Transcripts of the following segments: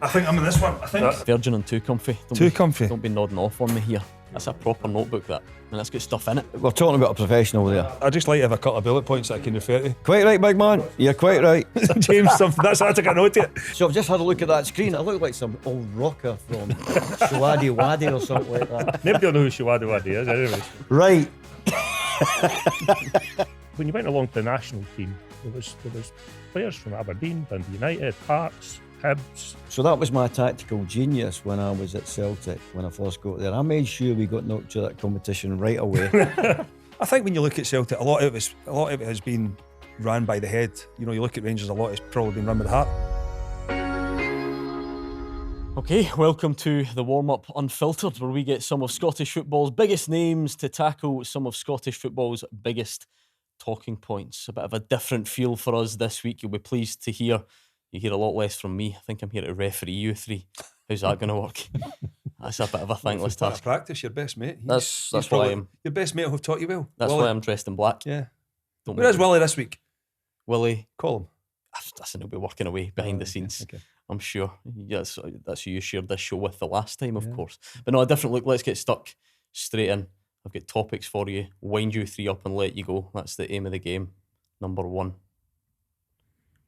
I think I'm in this one. I think. Virgin and too comfy. Don't be nodding off on me here. That's a proper notebook, that. And that's got stuff in it. We're talking about a professional there. I just like to have a couple of bullet points that I can refer to. Quite right, big man. You're quite right. James, something. That's how I took a note of it. So I've just had a look at that screen. I look like some old rocker from Shawadi Wadi or something like that. Nobody will know who Shawadi Wadi is, anyway. Right. When you went along to the national team, there was players from Aberdeen, Dundee United, Hearts, Hibs. So that was my tactical genius when I was at Celtic, when I first got there. I made sure we got knocked to that competition right away. I think when you look at Celtic, a lot of it has been ran by the head. You know, you look at Rangers, a lot has probably been run with the heart. Okay, welcome to the warm-up Unfiltered, where we get some of Scottish football's biggest names to tackle some of Scottish football's biggest talking points. A bit of a different feel for us this week. You'll be pleased to hear. You hear a lot less from me. I think I'm here to referee you three. How's that going to work? That's a bit of a thankless task. Practice, your best mate. That's probably why I'm. Your best mate will have taught you well. That's Willie. why I'm dressed in black. Yeah. Where is Willie this week? Willie, call him. Listen, he'll be working away behind the scenes. Okay. I'm sure. Yes, that's who you shared this show with the last time, of course. But no, a different look. Let's get stuck straight in. I've got topics for you. Wind you three up and let you go. That's the aim of the game. Number one.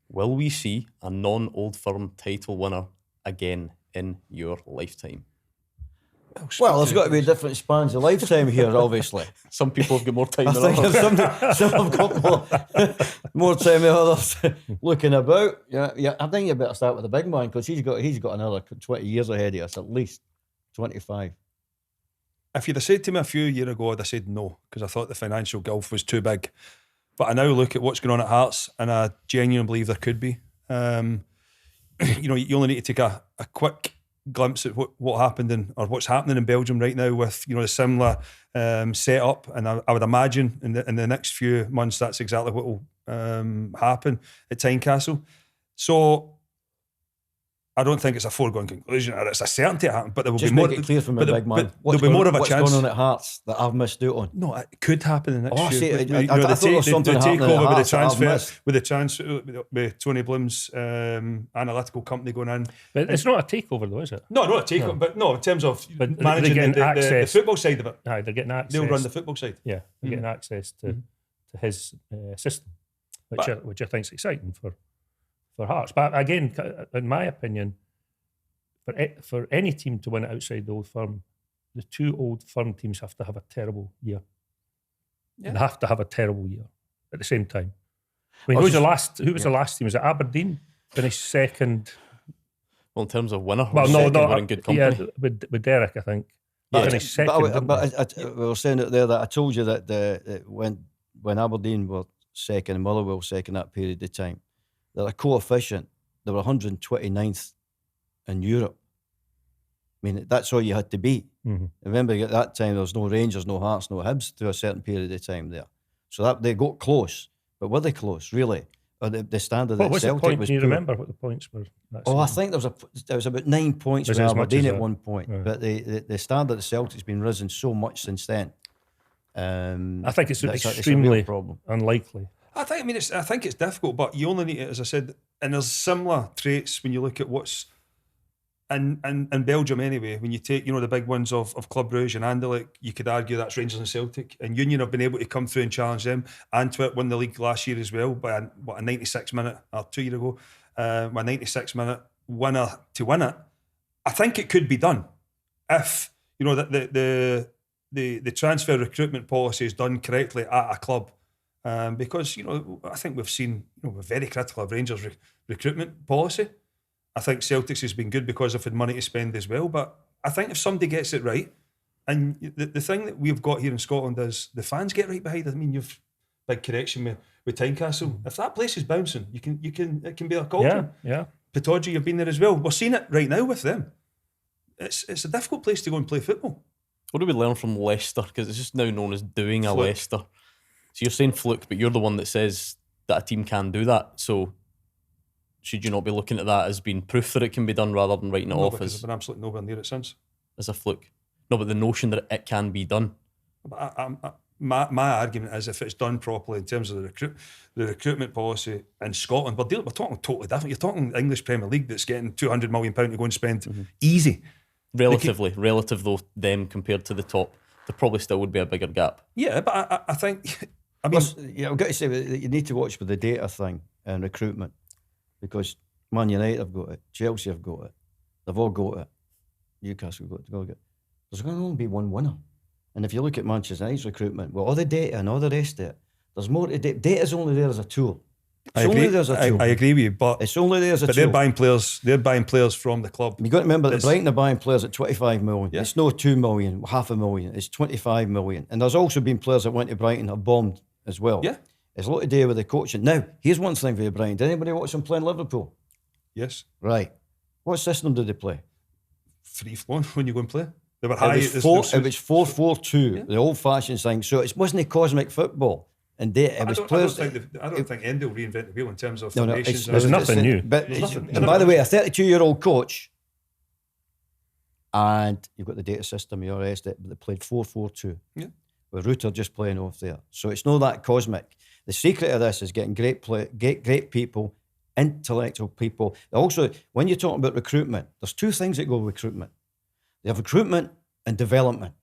Will we see a non-Old Firm title winner again in your lifetime? Well, there's got to be different spans of lifetime here, obviously. Some people have got more time I than think others. some have got more time than others. Looking about, yeah. I think you better start with the big man because he's got another 20 years ahead of us, at least 25. If you'd have said to me a few years ago, I'd have said no because I thought the financial gulf was too big. But I now look at what's going on at Hearts, and I genuinely believe there could be. You know, you only need to take a quick glimpse at what happened or what's happening in Belgium right now with, you know, the similar setup, and I would imagine in the next few months that's exactly what will happen at Tynecastle. So I don't think it's a foregone conclusion or it's a certainty it happened, but there will Just be more. Make it clear from a big man. There'll be more of a chance. What's going on at Hearts that I've missed out on? No, it could happen in the next few. I thought there was something happening at takeover Hearts with the transfer with Tony Bloom's analytical company going in. But it's not a takeover though, is it? No, not a takeover, but no, in terms of But managing the football side of it. Aye, they're getting access. They'll run the football side. Yeah, they're getting access to his system, which I think is exciting for Hearts. But again, in my opinion, for any team to win it outside the Old Firm, the two Old Firm teams have to have a terrible year. Yeah. They have to have a terrible year at the same time. I mean, who was the last team? Was it Aberdeen? Finished second. Well, in terms of winner, well, we're in good company. Yeah, with Derek, I think. Finished second. But we were saying it there that I told you that when Aberdeen were second and Motherwell second that period of time, that a coefficient, they were 129th in Europe. I mean, that's all you had to beat. Mm-hmm. Remember, at that time, there was no Rangers, no Hearts, no Hibs through a certain period of time there. So that they got close. But were they close, really? Or the standard at Celtic point? was Do you poor. remember what the points were? I think there was about 9 points with Aberdeen at one point. Right. But the standard at Celtic's been risen so much since then. I think it's extremely it's a real problem. Unlikely. I think it's difficult, but you only need to, as I said, and there's similar traits when you look at what's in Belgium anyway. When you take, you know, the big ones of Club Brugge and Anderlecht, you could argue that's Rangers and Celtic. And Union have been able to come through and challenge them. Antwerp won the league last year as well by a 96 minute or 2 years ago, a 96 minute winner to win it. I think it could be done if, you know, that the transfer recruitment policy is done correctly at a club. Because, you know, I think we've seen, you know, we're very critical of Rangers' recruitment policy. I think Celtics has been good because they've had money to spend as well. But I think if somebody gets it right, and the thing that we've got here in Scotland is the fans get right behind it. I mean, you've big connection with Tynecastle. If that place is bouncing, it can be a cauldron. Yeah. Pataudry, you've been there as well. We're seeing it right now with them. It's a difficult place to go and play football. What do we learn from Leicester? Because it's just now known as doing a Fluke. Leicester. So you're saying fluke, but you're the one that says that a team can do that. So should you not be looking at that as being proof that it can be done rather than writing it off because as there's been absolutely nowhere near it since. As a fluke? No, but the notion that it can be done. But my argument is if it's done properly in terms of the recruitment policy in Scotland, we're talking totally different. You're talking English Premier League that's getting £200 million to go and spend easy. Relative though, them compared to the top, there probably still would be a bigger gap. Yeah, but I think, I mean, I've got to say that you need to watch with the data thing and recruitment, because Man United have got it, Chelsea have got it, they've all got it, Newcastle have got it. There's going to only be one winner. And if you look at Manchester United's recruitment, with all the data and all the rest of it, there's more to data. Data's only there as a tool. I agree with you, but it's only there as a tool. They're buying players from the club. You've got to remember that Brighton are buying players at 25 million. Yeah. It's no 2 million, half a million. It's 25 million. And there's also been players that went to Brighton have bombed as well. Yeah. It's a lot to do with the coaching. Now, here's one thing for you, Brian. Did anybody watch them play in Liverpool? Yes. Right. What system did they play? Free flowing when you go and play. They were high. It was 4-4-2, the old-fashioned thing. So it wasn't a cosmic football. And I don't think Andy will reinvent the wheel in terms of formations. There's nothing new. And by the way, a 32-year-old coach, and you've got the data system, you already but they played 4-4-2. Yeah. With Rutter just playing off there. So it's not that cosmic. The secret of this is getting great people, intellectual people. Also, when you're talking about recruitment, there's two things that go with recruitment. You have recruitment and development.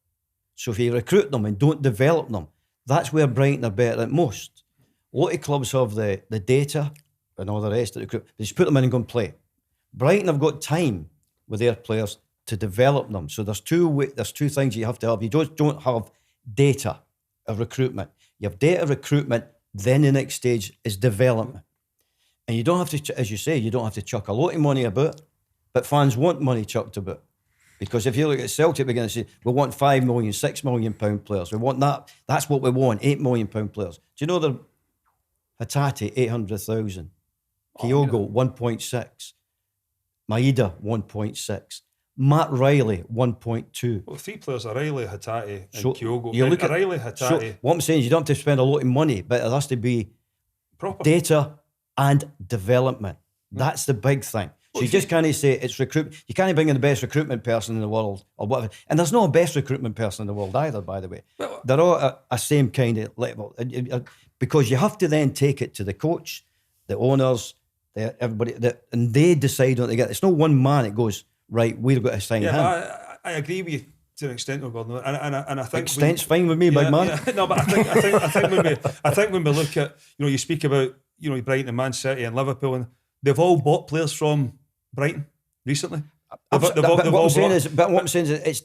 So if you recruit them and don't develop them, that's where Brighton are better than most. A lot of clubs have the data and all the rest of the recruit. They just put them in and go and play. Brighton have got time with their players to develop them. So there's two things you have to have. You don't have data of recruitment. You have data of recruitment, then the next stage is development. And you don't have to, as you say, you don't have to chuck a lot of money about, but fans want money chucked about. Because if you look at Celtic, we're going to say, we want £5 million, £6 million players. We want that. That's what we want, £8 million players. Do you know they're Hatate, 800,000. Kyogo, 1.6. Maeda, 1.6. Matt Riley, 1.2. Well, three players are Riley, Hatate, and So Kyogo. you look at Riley, Hatate. So what I'm saying is you don't have to spend a lot of money, but it has to be proper data and development. That's the big thing. So you just can't say it's recruit. You can't bring in the best recruitment person in the world or whatever. And there's no best recruitment person in the world either, by the way. Well, they're all a same kind of level. Because you have to then take it to the coach, the owners, everybody, and they decide what they get. It's not one man that goes, right, we've got to sign him. I agree with you to an extent, Gordon, and I think extent's fine with me, big man. Yeah. No, but I think when we look at, you speak about, Brighton and Man City and Liverpool, and they've all bought players from Brighton recently. What I'm saying is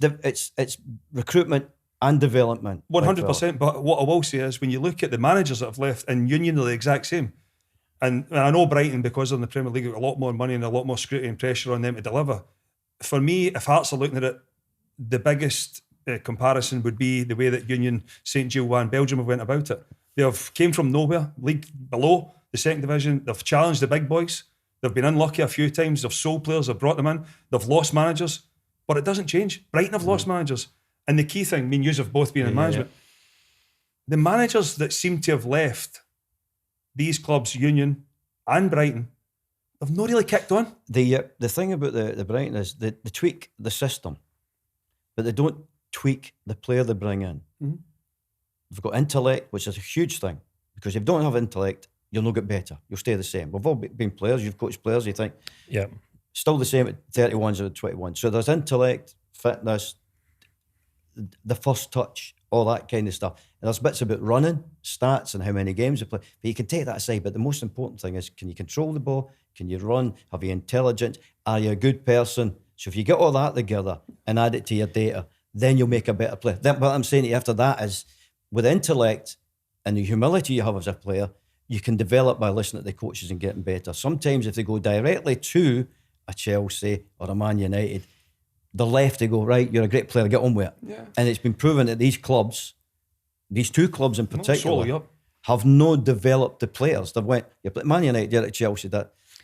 it's recruitment and development. 100%. But what I will say is, when you look at the managers that have left, and Union are the exact same. And I know Brighton, because they're in the Premier League, have a lot more money and a lot more scrutiny and pressure on them to deliver. For me, if Hearts are looking at it, the biggest comparison would be the way that Union, St Gilloise, Belgium have went about it. They have came from nowhere, league below the second division. They've challenged the big boys. They've been unlucky a few times. They've sold players. They've brought them in. They've lost managers, but it doesn't change. Brighton have lost managers, and the key thing, me and you have both been in management. The managers that seem to have left these clubs, Union and Brighton, they've not really kicked on. The thing about the Brighton is they tweak the system, but they don't tweak the player they bring in. Mm-hmm. They've got intellect, which is a huge thing, because if you don't have intellect, you'll not get better. You'll stay the same. We've all been players. You've coached players. You think, still the same at 31s or at 21. So there's intellect, fitness, the first touch, all that kind of stuff. And there's bits about running, stats, and how many games you play. But you can take that aside. But the most important thing is, can you control the ball? Can you run? Have you intelligence? Are you a good person? So if you get all that together and add it to your data, then you'll make a better player. What I'm saying to you after that is, with intellect and the humility you have as a player, you can develop by listening to the coaches and getting better. Sometimes if they go directly to a Chelsea or a Man United, they're left to go, right, you're a great player, get on with it. Yeah. And it's been proven that these clubs, these two clubs in particular, Yep. have not developed the players. They've went, you play Man United, you're at Chelsea.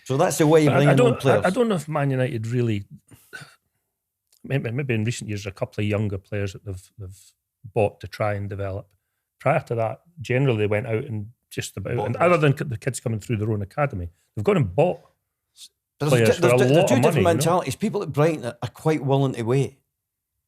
So that's the way you bring in old players. I don't know if Man United really, maybe in recent years, a couple of younger players that they've bought to try and develop. Prior to that, generally they went out and just about, and other than the kids coming through their own academy, they've gone and bought players for a lot of money. There's two different mentalities. People at Brighton are quite willing to wait.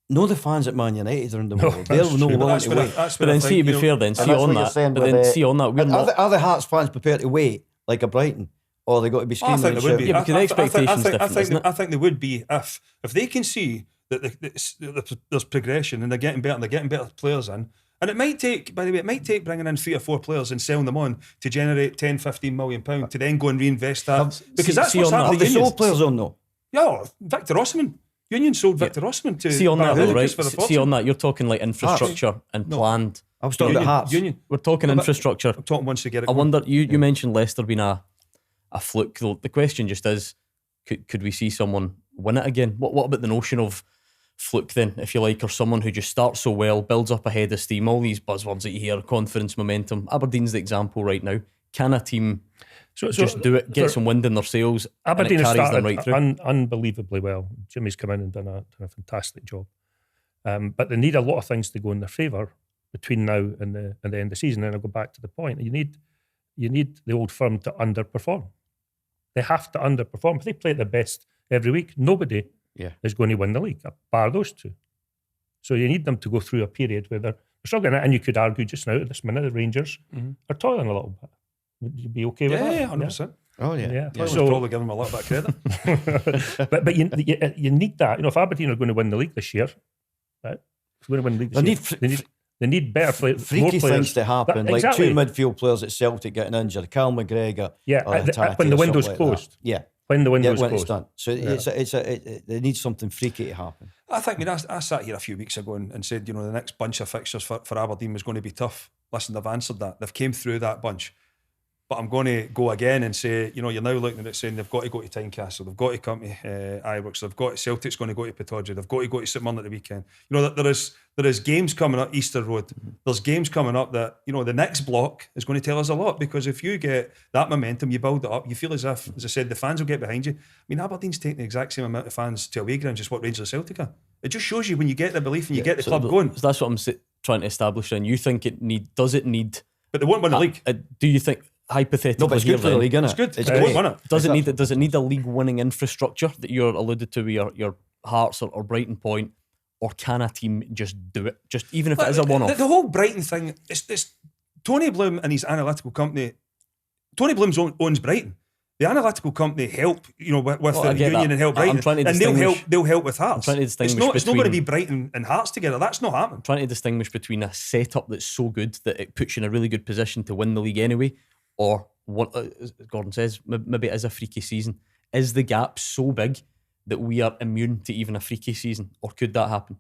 No, the fans at Man United are in the world. They're that's no true, willing to wait. But then, see, to be fair, then, see that's on what you're that. saying But with then, the- see on that, we're not. Are the Hearts fans prepared to wait like a Brighton, or they got to be I screaming? think and they would be. shouting? Yeah, because the expectation's different, isn't it? I think they would be if they can see that there's progression and they're getting better players in. And it might take, by the way, bringing in 3 or 4 players and selling them on to generate 10, 15 million pounds to then go and reinvest that. Because that's see what's on that. happening. Have they Union. sold players on though? Yeah, Victor Osimhen. Union sold Victor Osimhen to See on that, though, right? for the See on that, you're talking like infrastructure and planned. I was talking about Hearts. Union. We're talking infrastructure. I'm talking once they get it I going. wonder. You mentioned Leicester being a fluke, though. The question just is, could we see someone win it again? What about the notion of fluke then, if you like, or someone who just starts so well, builds up a head of steam, all these buzzwords that you hear, confidence, momentum. Aberdeen's the example right now. Can a team just do it, get some wind in their sails, Aberdeen and it has carries them started right through? unbelievably well. Jimmy's come in and done a fantastic job. But they need a lot of things to go in their favour between now and the end of the season. And I'll go back to the point. You need the old firm to underperform. They have to underperform. If they play at their best every week, nobody is going to win the league, bar those two. So you need them to go through a period where they're struggling. And you could argue just now at this minute, the Rangers are toiling a little bit. Would you be okay with that? Yeah, 100%. Oh yeah. I would probably give them a little bit of credit. but you need that. If Aberdeen are going to win the league this year, right? If they're going to win the league this year, they need better players, more Freaky players. things to happen, like exactly. 2 midfield players at Celtic getting injured, Cal McGregor. Yeah, or Hatate when the or window's something like that. closed. Yeah. When the window's when it's closed. done. So they need something freaky to happen. I think, I sat here a few weeks ago and said, the next bunch of fixtures for Aberdeen was going to be tough. Listen, they've answered that. They've came through that bunch. But I'm going to go again and say, you're now looking at it saying they've got to go to Tynecastle, they've got to come to Ibrox, they've got Celtic's going to go to Pittodrie, they've got to go to St Mirren at the weekend. There is games coming up, Easter Road. There's games coming up that, the next block is going to tell us a lot, because if you get that momentum, you build it up, you feel as if, as I said, the fans will get behind you. I mean, Aberdeen's taking the exact same amount of fans to away grounds as what Rangers and Celtic are. It just shows you when you get the belief and you get the club going. That's what I'm trying to establish. And you think does it need? But they won't win the league. Do you think? Hypothetically, No, but it's good for the league, isn't it? It's good. It's They won't great. win it. Does it need a league-winning infrastructure that you're alluded to with your Hearts or Brighton point, or can a team just do it? Just even if it is a one-off. The whole Brighton thing, it's Tony Bloom and his analytical company. Tony Bloom owns Brighton. The analytical company help, with the union and help Brighton, and they'll help with Hearts. trying to distinguish it's not going to between- be Brighton and Hearts together. That's not happening. I'm trying to distinguish between a setup that's so good that it puts you in a really good position to win the league anyway, or what as Gordon says, maybe it is a freaky season. Is the gap so big that we are immune to even a freaky season, or could that happen?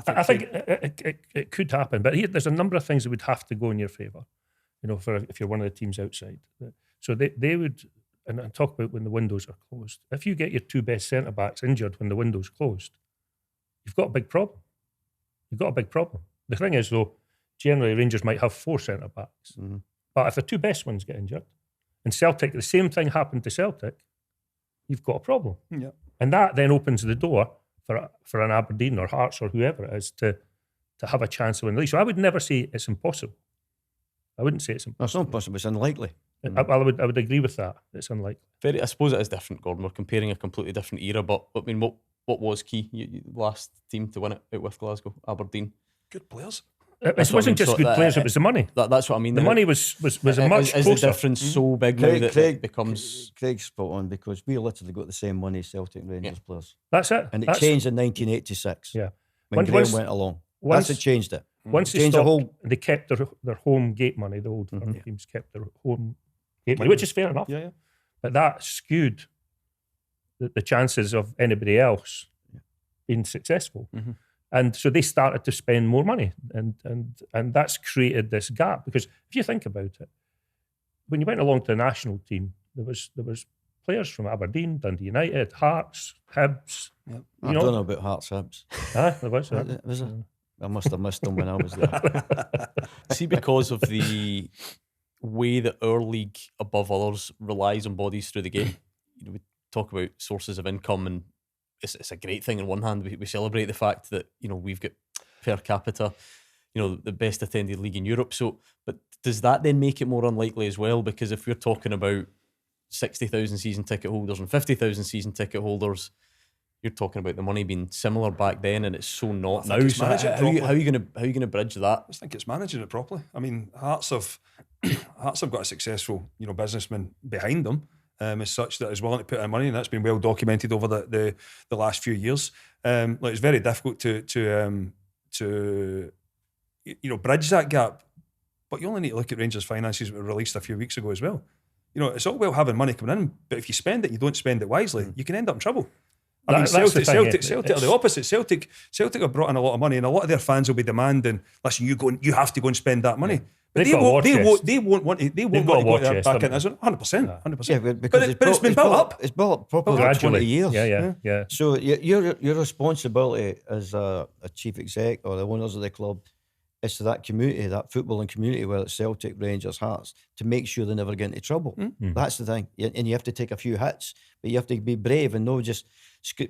I think it could happen, but there's a number of things that would have to go in your favour. If you're one of the teams outside, so they would. And I talk about when the windows are closed. If you get your 2 best centre backs injured when the window's closed, you've got a big problem. The thing is, though, generally Rangers might have 4 centre backs. Mm-hmm. But if the 2 best ones get injured, and Celtic, the same thing happened to Celtic, you've got a problem. Yeah. And that then opens the door for an Aberdeen or Hearts or whoever it is to have a chance to win the league. So I would never say it's impossible. I wouldn't say it's impossible. That's not possible. It's unlikely. I would agree with that. It's unlikely. I suppose it is different, Gordon. We're comparing a completely different era, but I mean, what was key? Last team to win it out with Glasgow, Aberdeen. Good players. It That's what I wasn't mean. just So good that- players, it was the money. That's what I mean. The money was a much is closer. the difference so big now that it becomes? Craig's spot on, because we literally got the same money as Celtic and Rangers players. That's it. And it changed in 1986 Yeah. when Graham went along. That's what changed it. Once they Changed stopped, they kept their home gate money. The old firm teams kept their home gate money, which is fair enough. Yeah. But that skewed the chances of anybody else being successful. Mm-hmm. And so they started to spend more money, and that's created this gap. Because if you think about it, when you went along to the national team, there was players from Aberdeen, Dundee United, Hearts, Hibs. Yep. I don't know about Hearts Hibs. There was. Was it? I must have missed them when I was there. See, because of the way that our league, above others, relies on bodies through the game. We talk about sources of income, and it's a great thing. On one hand, we celebrate the fact that we've got per capita, the best attended league in Europe. So, but does that then make it more unlikely as well? Because if we're talking about 60,000 season ticket holders and 50,000 season ticket holders, You're talking about the money being similar back then, and it's so not I think now. it's So managed it how are you properly. going to bridge that? I just think it's managing it properly. I mean, Hearts have Hearts have got a successful, businessman behind them, as such, that is willing to put in money, and that's been well documented over the last few years. Like, it's very difficult to bridge that gap, but you only need to look at Rangers' finances that were released a few weeks ago as well. It's all well having money coming in, but if you spend it, you don't spend it wisely, you can end up in trouble. I mean, That's the thing, Celtic are the opposite. Celtic have brought in a lot of money, and a lot of their fans will be demanding, listen, you have to go and spend that money. Yeah. But They've got a war chest. they won't want to They've go got a war chest, back in. haven't 100%. Yeah, because But it's been built up. It's built up properly for gradually. 20 years. Yeah. So your responsibility as a chief exec or the owners of the club is to that community, that footballing community, whether it's Celtic, Rangers, Hearts, to make sure they never get into trouble. That's the thing. And you have to take a few hits, but you have to be brave and not just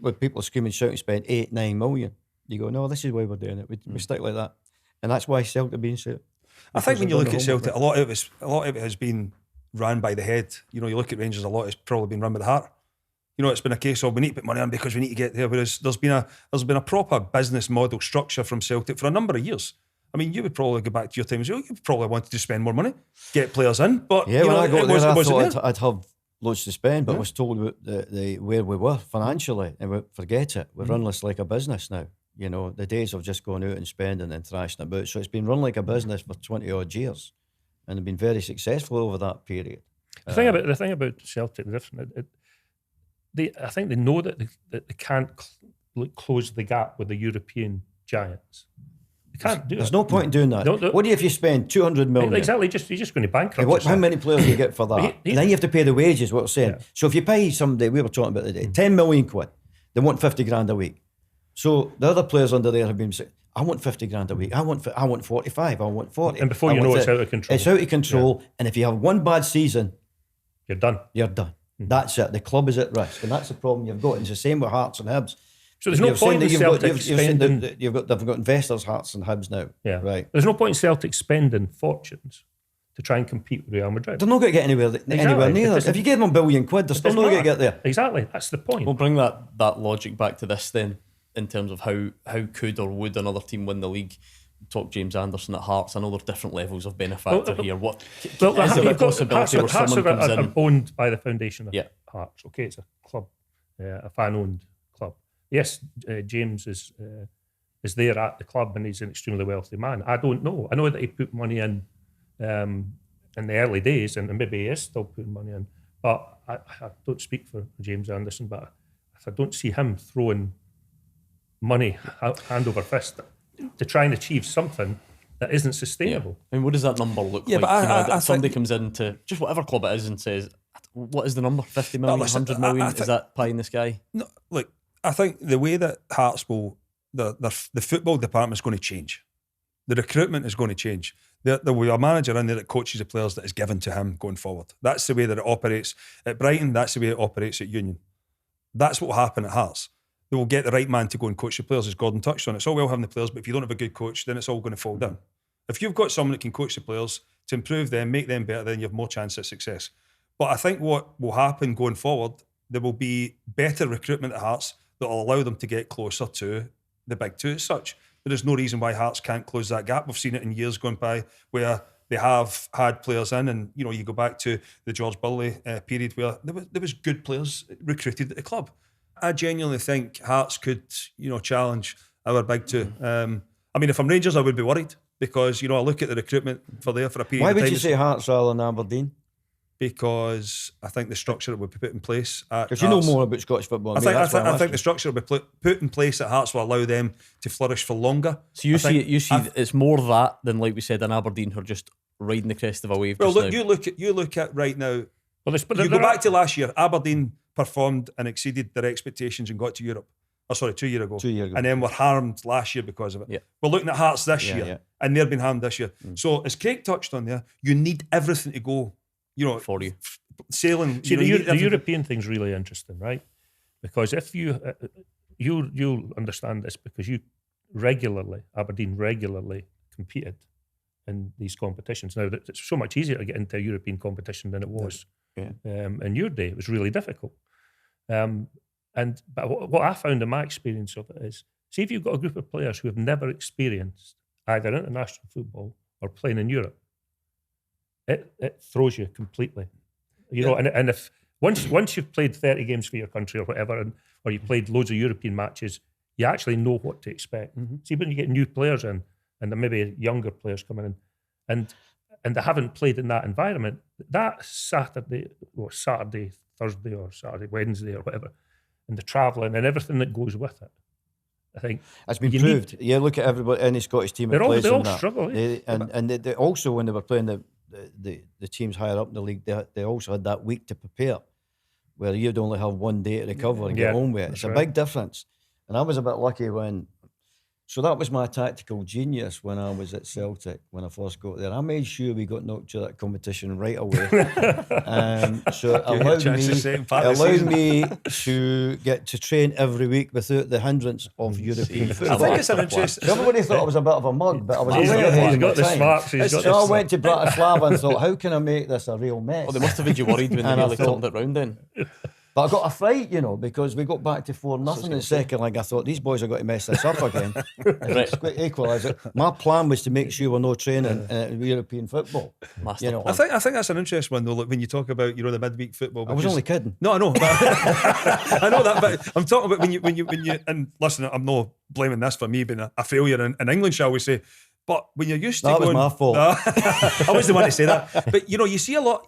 with people screaming, shouting, spend 8-9 million. You go, no, this is why we're doing it. We stick like that. And that's why Celtic are being set. I think when you look at Celtic, a lot of it has been ran by the head. You look at Rangers, a lot has probably been run by the heart. It's been a case of we need to put money in because we need to get there. Whereas there's been a proper business model structure from Celtic for a number of years. I mean, you would probably go back to your time as well. You probably wanted to spend more money, get players in. But yeah, when I got there, I thought there. I'd have loads to spend, but I was told about the where we were financially, and forget it. We run this like a business now. The days of just going out and spending and thrashing about. So it's been run like a business for 20 odd years, and they've been very successful over that period. The thing about Celtic, I think they know that they can't close the gap with the European giants. They can't do it. There's no point in doing that. No. What do you if you spend 200 million? Exactly, you're just going to bankrupt. How many players do you get for that? And then you have to pay the wages, what we're saying. Yeah. So if you pay somebody, we were talking about the day, 10 million quid, they want 50 grand a week. So the other players under there have been saying, I want 50 grand a week, I want 45, I want 40. And before you know it's out of control. It's out of control, and if you have one bad season, You're done. That's it. The club is at risk, and that's the problem you've got. And it's the same with Hearts and Hibs. So there's no point in Celtic spending... They've got investors, Hearts and Hibs now. Yeah. Right. There's no point in Celtic spending fortunes to try and compete with Real Madrid. They're not going to get anywhere near that. If you give them £1 billion, they're still not going to get there. Exactly. That's the point. We'll bring that logic back to this then, in terms of how could or would another team win the league. Talk James Anderson at Hearts. I know there's different levels of benefactor here. What is there a possibility where Hearts someone comes are in? owned by the foundation of Hearts. Okay, it's a club, a fan-owned club. Yes, James is there at the club and he's an extremely wealthy man. I don't know. I know that he put money in the early days, and maybe he is still putting money in. But I don't speak for James Anderson, but I don't see him throwing money hand over fist to try and achieve something that isn't sustainable. I mean, what does that number look like? But I somebody think, comes into just whatever club it is and says, what is the number? 50 million, 100 million? Is that pie in the sky? No, look, I think the way that Hearts will, the football department is going to change. The recruitment is going to change. There will be a manager in there that coaches the players that is given to him going forward. That's the way that it operates at Brighton. That's the way it operates at Union. That's what will happen at Hearts. They will get the right man to go and coach the players, as Gordon touched on. It's all well having the players, but if you don't have a good coach, then it's all going to fall down. If you've got someone that can coach the players to improve them, make them better, then you have more chance at success. But I think what will happen going forward, there will be better recruitment at Hearts that will allow them to get closer to the big two as such. There is no reason why Hearts can't close that gap. We've seen it in years gone by where they have had players in, and you go back to the George Burley period where there was good players recruited at the club. I genuinely think Hearts could, challenge our big two. I mean, if I'm Rangers, I would be worried because, I look at the recruitment for a period Why of time. would you say Hearts rather than Aberdeen? Because I think the structure that will be put in place at Because you know more about Scottish football. I think the structure will be put in place at Hearts will allow them to flourish for longer. So you see it's more that than, like we said, in Aberdeen who are just riding the crest of a wave. Well, just look, now. you look at right now. Well, you go back to last year. Aberdeen performed and exceeded their expectations and got to Europe. 2 years ago. 2 years ago. And then were harmed last year because of it. Yeah. We're looking at Hearts this year, and they've been harmed this year. So as Craig touched on there, you need everything to go, for you. Sailing. See, the European thing's really interesting, right? Because if you'll understand this because Aberdeen regularly competed in these competitions. Now, it's so much easier to get into a European competition than it was in your day. It was really difficult. And But what I found in my experience of it is, see if you've got a group of players who have never experienced either international football or playing in Europe, it throws you completely. You know, and if once you've played 30 games for your country or whatever, or you played loads of European matches, you actually know what to expect. See, when you get new players in, and there may be younger players coming in, and they haven't played in that environment, that Saturday, Thursday, or Saturday, Wednesday, or whatever, and the travelling and everything that goes with it, I think it's been proved. You look at everybody, any Scottish team that plays they all that. struggle. They also, when they were playing the teams higher up in the league, they also had that week to prepare, where you'd only have one day to recover and get home with it. It's a big difference. And I was a bit lucky so that was my tactical genius when I was at Celtic, when I first got there. I made sure we got knocked to that competition right away. So it allowed me to get to train every week without the hindrance of European football. I think it's an interesting... Everybody thought I was a bit of a mug, but I was He's got the smarts. So I went to Bratislava and thought, how can I make this a real mess? Well, they must have made you worried when they nearly turned it round then. But I got a fright, because we got back to 4-0 in second leg. I thought, these boys are going to mess this up again. Equalise it. My plan was to make sure we're not training European football. I think that's an interesting one, though. Like, when you talk about, the midweek football. I was only kidding. No, I know. But I know that, but I'm talking about when you and listen, I'm not blaming this for me being a failure in England, shall we say. But when you're used to that was my fault. I was the one to say that. But you see a lot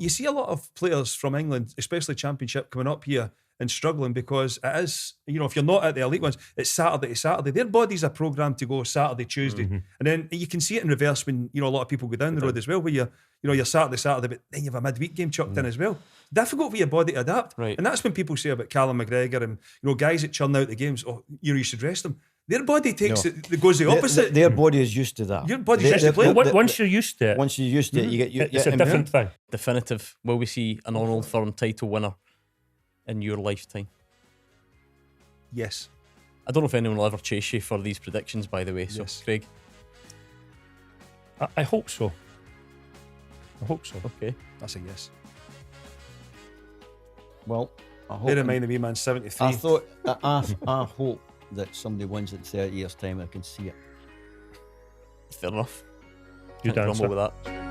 of players from England, especially Championship, coming up here and struggling because it is, if you're not at the elite ones, it's Saturday to Saturday. Their bodies are programmed to go Saturday, Tuesday, and then you can see it in reverse when a lot of people go down the road as well, where you're Saturday, but then you have a midweek game chucked in as well. Difficult for your body to adapt, right? And that's when people say about Callum McGregor and guys that churn out the games. Oh, you should rest them. Their body takes it goes the opposite. Their body is used to that. Your body's used to play. Once you're used to it, you get it's a different thing. Definitive. Will we see an Arnold Firm title winner in your lifetime? Yes. I don't know if anyone will ever chase you for these predictions, by the way. So, yes. Craig, I hope so. Okay, that's a yes. Well, I hope. Bear in mind the wee man's 73. I thought. I hope that somebody wins in 30 years' time. I can see it. fair enough. Good Can't answer. grumble with that.